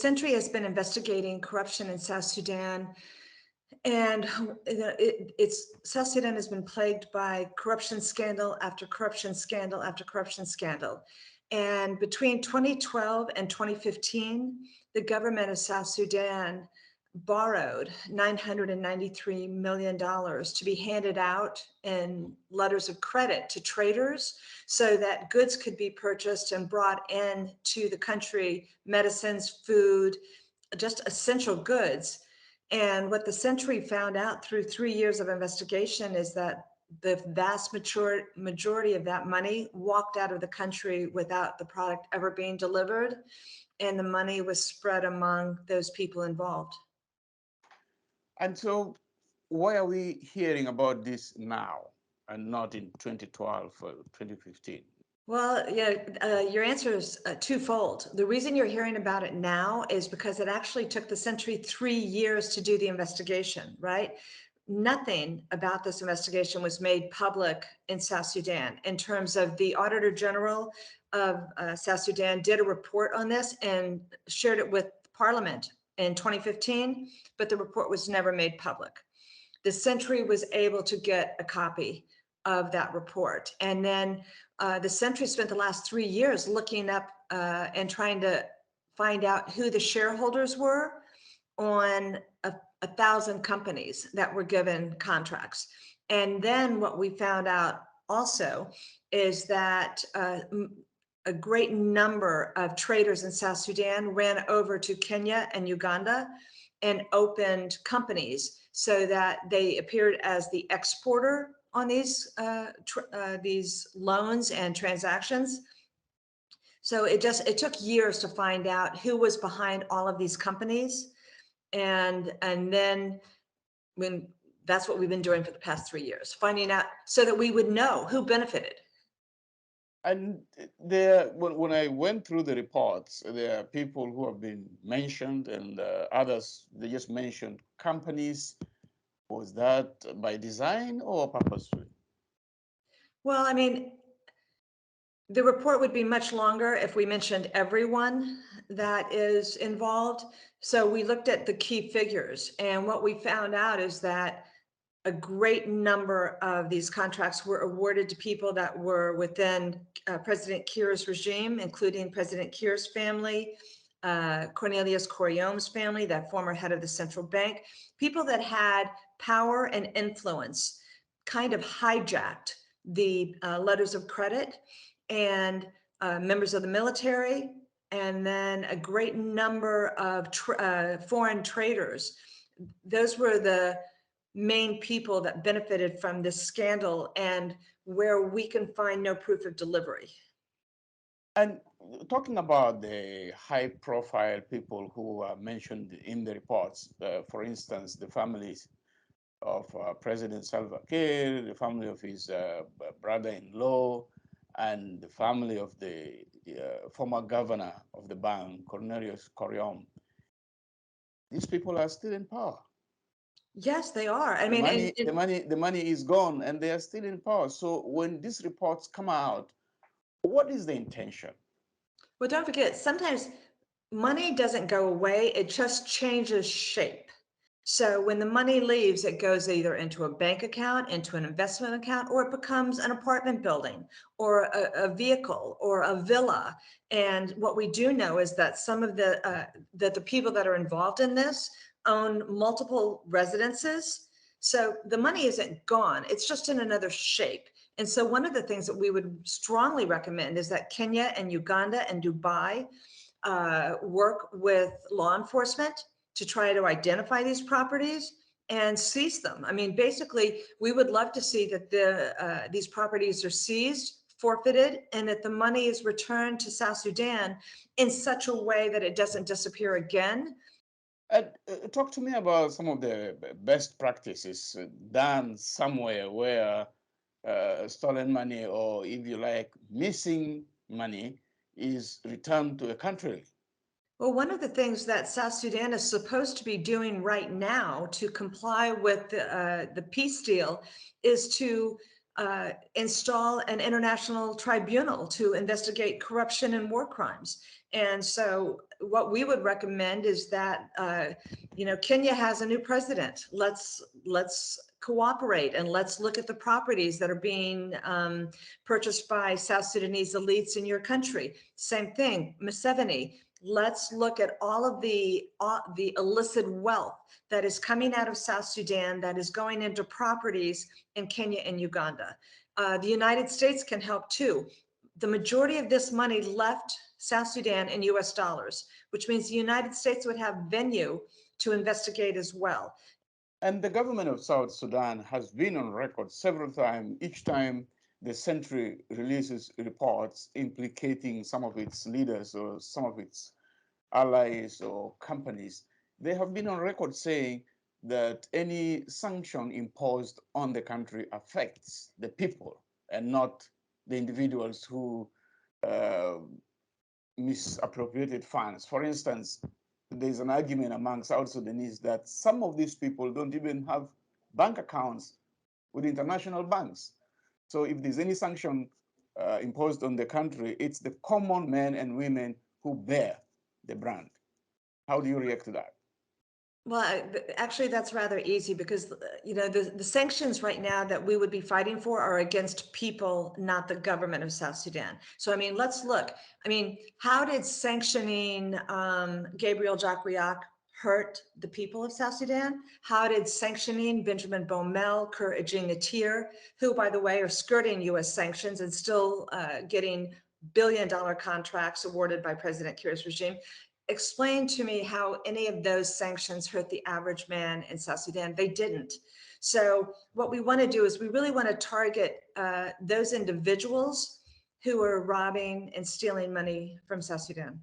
Sentry has been investigating corruption in South Sudan, and South Sudan has been plagued by corruption scandal after corruption scandal after corruption scandal. And between 2012 and 2015, the government of South Sudan borrowed $993 million to be handed out in letters of credit to traders so that goods could be purchased and brought in to the country, medicines, food, just essential goods. And what the Sentry found out through 3 years of investigation is that the vast majority of that money walked out of the country without the product ever being delivered, and the money was spread among those people involved. And so why are we hearing about this now and not in 2012 or 2015? Well, yeah, your answer is twofold. The reason you're hearing about it now is because it actually took the Sentry 3 years to do the investigation, right? Nothing about this investigation was made public in South Sudan in terms of the Auditor General of South Sudan did a report on this and shared it with Parliament in 2015, but the report was never made public. The Sentry was able to get a copy of that report. And then the Sentry spent the last 3 years looking up and trying to find out who the shareholders were on 1,000 companies that were given contracts. And then what we found out also is that a great number of traders in South Sudan ran over to Kenya and Uganda and opened companies so that they appeared as the exporter on these loans and transactions. So it took years to find out who was behind all of these companies, and then when that's what we've been doing for the past 3 years, finding out so that we would know who benefited. And when I went through the reports, there are people who have been mentioned, and others, they just mentioned companies. Was that by design or purposefully? Well, I mean, the report would be much longer if we mentioned everyone that is involved. So we looked at the key figures, and what we found out is that a great number of these contracts were awarded to people that were within President Kiir's regime, including President Kiir's family, Cornelius Coriome's family, that former head of the central bank, people that had power and influence kind of hijacked the letters of credit, and members of the military, and then a great number of foreign traders. Those were the main people that benefited from this scandal, and where we can find no proof of delivery. And talking about the high profile people who are mentioned in the reports, for instance, the families of President Salva Kiir, the family of his brother-in-law, and the family of the former governor of the bank, Cornelius Coriome. These people are still in power. Yes, they are. I mean, the money is gone, and they are still in power. So when these reports come out, what is the intention? Well, don't forget, sometimes money doesn't go away, it just changes shape. So when the money leaves, it goes either into a bank account, into an investment account, or it becomes an apartment building or a vehicle or a villa. And what we do know is that some of the people that are involved in this own multiple residences. So the money isn't gone, it's just in another shape. And so one of the things that we would strongly recommend is that Kenya and Uganda and Dubai work with law enforcement to try to identify these properties and seize them. I mean, basically, we would love to see that these properties are seized, forfeited, and that the money is returned to South Sudan in such a way that it doesn't disappear again. Talk to me about some of the best practices done somewhere where stolen money, or if you like, missing money, is returned to a country. Well, one of the things that South Sudan is supposed to be doing right now to comply with the peace deal is to install an international tribunal to investigate corruption and war crimes. And so what we would recommend is that, Kenya has a new president. Let's cooperate and let's look at the properties that are being purchased by South Sudanese elites in your country. Same thing, Museveni. Let's look at all of the illicit wealth that is coming out of South Sudan that is going into properties in Kenya and Uganda. The United States can help too. The majority of this money left South Sudan in US dollars, which means the United States would have venue to investigate as well. And the government of South Sudan has been on record several times, each time the Sentry releases reports implicating some of its leaders or some of its allies or companies. They have been on record saying that any sanction imposed on the country affects the people and not the individuals who uh, misappropriated funds. For instance, there's an argument among South Sudanese that some of these people don't even have bank accounts with international banks. So if there's any sanction imposed on the country, it's the common men and women who bear the brand. How do you react to that? Well, actually, that's rather easy because, the sanctions right now that we would be fighting for are against people, not the government of South Sudan. So, I mean, let's look. I mean, how did sanctioning Gabriel Jackriak hurt the people of South Sudan? How did sanctioning Benjamin Bomel, Kur Ejing-Atir, who, by the way, are skirting U.S. sanctions and still getting billion-dollar contracts awarded by President Kiir's regime? Explain to me how any of those sanctions hurt the average man in South Sudan. They didn't. So what we want to do is we really want to target those individuals who are robbing and stealing money from South Sudan.